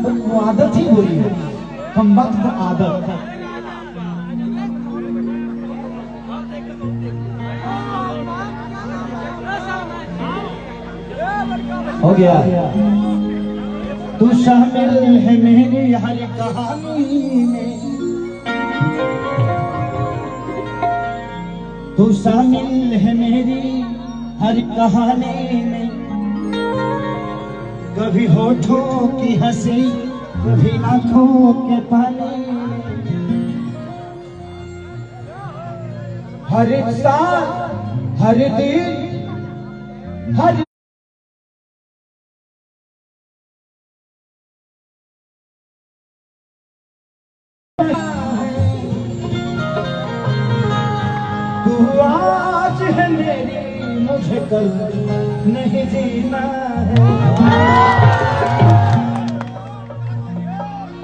तो वो आदत ही बुरी है, हम वक्त आदत। हो गया। तू शामिल है मेरी हर कहानी में, तू शामिल है मेरी हर कहानी में। कभी होठों की हंसी, कभी आंखों के पानी। हर एक साल, हर दिन, हर तू आज है मेरी, मुझे कल नहीं जीना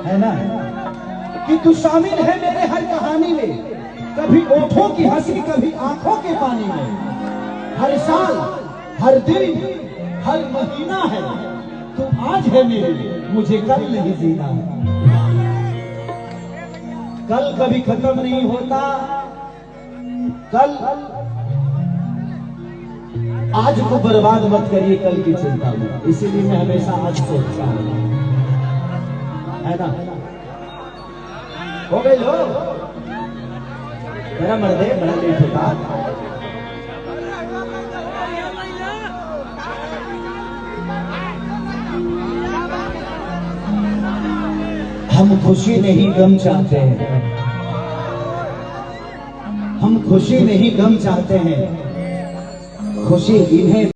है ना। कि तू शामिल है मेरे हर कहानी में, कभी ओठों की हंसी, कभी आंखों के पानी में। हर साल, हर दिन, हर महीना है, तू आज है मेरी, मुझे कल नहीं जीना है। कल कभी खत्म नहीं होता, कल आज को बर्बाद मत करिए कल की चिंता में। इसीलिए मैं हमेशा आज सोचता हूं, है ना। हो गई लो मेरा मर्दे, बड़ा लेट होता। हम खुशी नहीं गम चाहते हैं, हम खुशी नहीं गम चाहते हैं। खुशी इन्हें